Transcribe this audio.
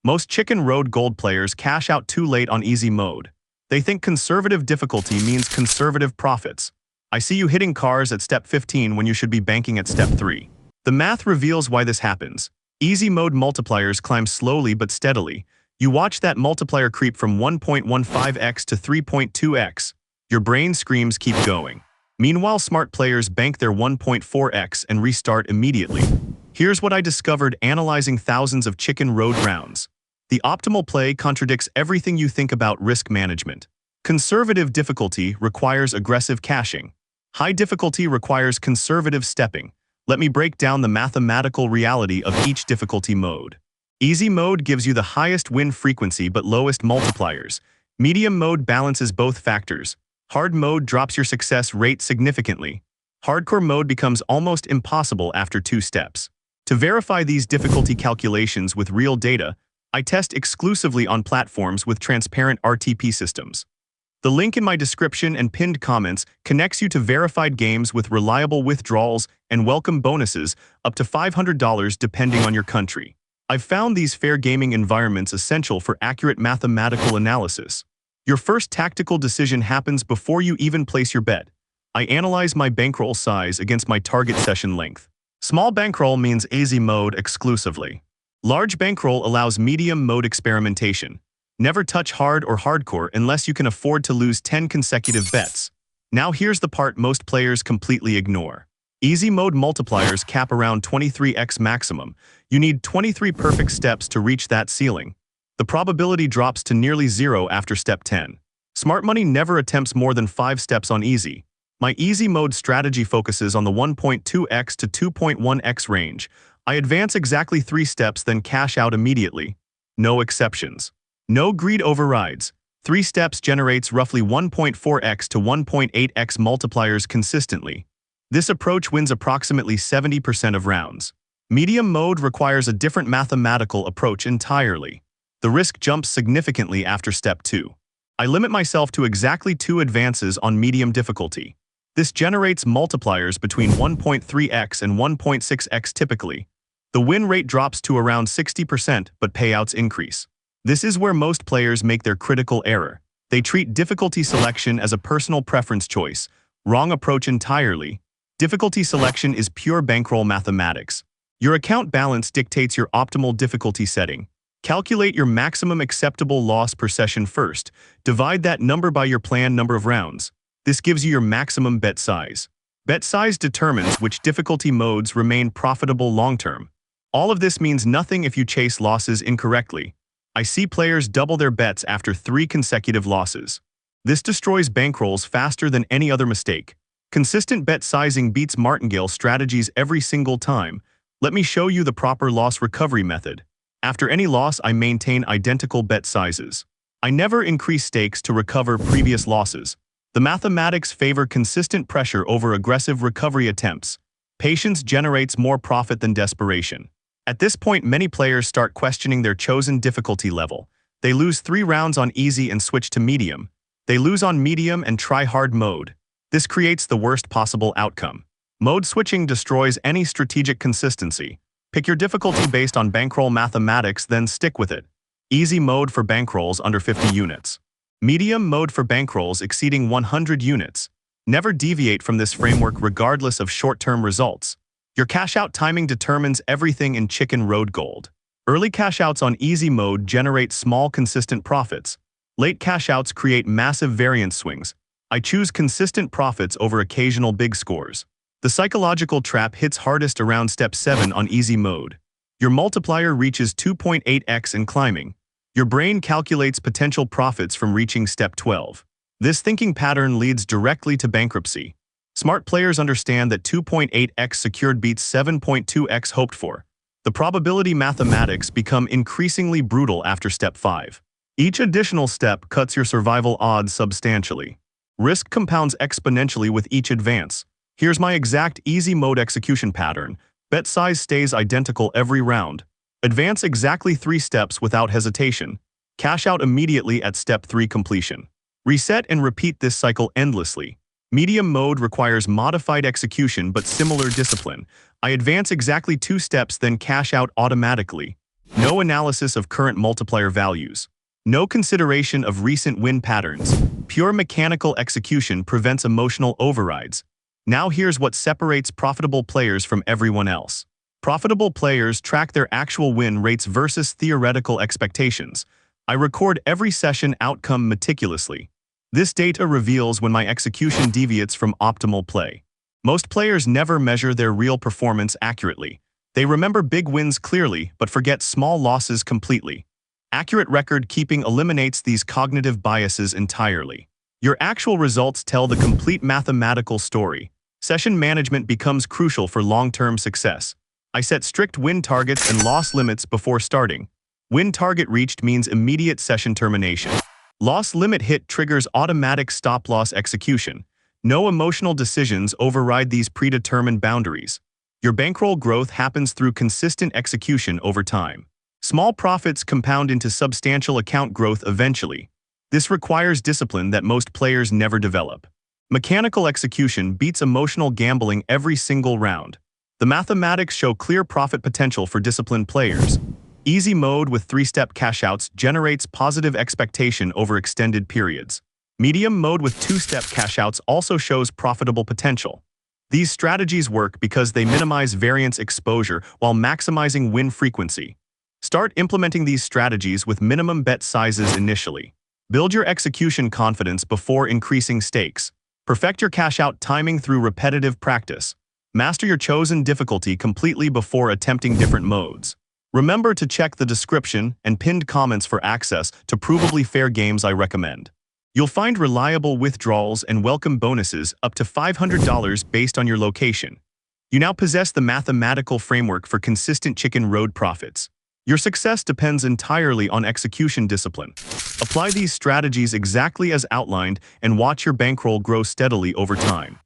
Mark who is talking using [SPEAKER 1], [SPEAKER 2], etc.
[SPEAKER 1] Most Chicken Road Gold players cash out too late on easy mode. They think conservative difficulty means conservative profits. I see you hitting cars at step 15 when you should be banking at step 3. The math reveals why this happens. Easy mode multipliers climb slowly but steadily. You watch that multiplier creep from 1.15x to 3.2x. Your brain screams keep going. Meanwhile, smart players bank their 1.4x and restart immediately. Here's what I discovered analyzing thousands of Chicken Road rounds. The optimal play contradicts everything you think about risk management. Conservative difficulty requires aggressive caching. High difficulty requires conservative stepping. Let me break down the mathematical reality of each difficulty mode. Easy mode gives you the highest win frequency but lowest multipliers. Medium mode balances both factors. Hard mode drops your success rate significantly. Hardcore mode becomes almost impossible after 2 steps. To verify these difficulty calculations with real data, I test exclusively on platforms with transparent RTP systems. The link in my description and pinned comments connects you to verified games with reliable withdrawals and welcome bonuses up to $500 depending on your country. I've found these fair gaming environments essential for accurate mathematical analysis. Your first tactical decision happens before you even place your bet. I analyze my bankroll size against my target session length. Small bankroll means easy mode exclusively. Large bankroll allows medium mode experimentation. Never touch hard or hardcore unless you can afford to lose 10 consecutive bets. Now here's the part most players completely ignore. Easy mode multipliers cap around 23x maximum. You need 23 perfect steps to reach that ceiling. The probability drops to nearly 0 after step 10. Smart money never attempts more than 5 steps on easy. My easy mode strategy focuses on the 1.2x to 2.1x range. I advance exactly 3 steps then cash out immediately. No exceptions. No greed overrides. 3 steps generates roughly 1.4x to 1.8x multipliers consistently. This approach wins approximately 70% of rounds. Medium mode requires a different mathematical approach entirely. The risk jumps significantly after step 2. I limit myself to exactly 2 advances on medium difficulty. This generates multipliers between 1.3x and 1.6x typically. The win rate drops to around 60%, but payouts increase. This is where most players make their critical error. They treat difficulty selection as a personal preference choice. Wrong approach entirely. Difficulty selection is pure bankroll mathematics. Your account balance dictates your optimal difficulty setting. Calculate your maximum acceptable loss per session first. Divide that number by your planned number of rounds. This gives you your maximum bet size. Bet size determines which difficulty modes remain profitable long-term. All of this means nothing if you chase losses incorrectly. I see players double their bets after 3 consecutive losses. This destroys bankrolls faster than any other mistake. Consistent bet sizing beats martingale strategies every single time. Let me show you the proper loss recovery method. After any loss, I maintain identical bet sizes. I never increase stakes to recover previous losses. The mathematics favor consistent pressure over aggressive recovery attempts. Patience generates more profit than desperation. At this point, many players start questioning their chosen difficulty level. They lose 3 rounds on easy and switch to medium. They lose on medium and try hard mode. This creates the worst possible outcome. Mode switching destroys any strategic consistency. Pick your difficulty based on bankroll mathematics, then stick with it. Easy mode for bankrolls under 50 units. Medium mode for bankrolls exceeding 100 units. Never deviate from this framework regardless of short-term results. Your cash-out timing determines everything in Chicken Road Gold. Early cash-outs on easy mode generate small, consistent profits. Late cash-outs create massive variance swings. I choose consistent profits over occasional big scores. The psychological trap hits hardest around step 7 on easy mode. Your multiplier reaches 2.8x and climbing. Your brain calculates potential profits from reaching step 12. This thinking pattern leads directly to bankruptcy. Smart players understand that 2.8x secured beats 7.2x hoped for. The probability mathematics become increasingly brutal after step 5. Each additional step cuts your survival odds substantially. Risk compounds exponentially with each advance. Here's my exact easy mode execution pattern. Bet size stays identical every round. Advance exactly 3 steps without hesitation. Cash out immediately at step 3 completion. Reset and repeat this cycle endlessly. Medium mode requires modified execution but similar discipline. I advance exactly 2 steps then cash out automatically. No analysis of current multiplier values. No consideration of recent win patterns. Pure mechanical execution prevents emotional overrides. Now here's what separates profitable players from everyone else. Profitable players track their actual win rates versus theoretical expectations. I record every session outcome meticulously. This data reveals when my execution deviates from optimal play. Most players never measure their real performance accurately. They remember big wins clearly, but forget small losses completely. Accurate record keeping eliminates these cognitive biases entirely. Your actual results tell the complete mathematical story. Session management becomes crucial for long-term success. I set strict win targets and loss limits before starting. Win target reached means immediate session termination. Loss limit hit triggers automatic stop-loss execution. No emotional decisions override these predetermined boundaries. Your bankroll growth happens through consistent execution over time. Small profits compound into substantial account growth eventually. This requires discipline that most players never develop. Mechanical execution beats emotional gambling every single round. The mathematics show clear profit potential for disciplined players. Easy mode with 3-step cashouts generates positive expectation over extended periods. Medium mode with 2-step cashouts also shows profitable potential. These strategies work because they minimize variance exposure while maximizing win frequency. Start implementing these strategies with minimum bet sizes initially. Build your execution confidence before increasing stakes. Perfect your cash-out timing through repetitive practice. Master your chosen difficulty completely before attempting different modes. Remember to check the description and pinned comments for access to provably fair games I recommend. You'll find reliable withdrawals and welcome bonuses up to $500 based on your location. You now possess the mathematical framework for consistent chicken road profits. Your success depends entirely on execution discipline. Apply these strategies exactly as outlined and watch your bankroll grow steadily over time.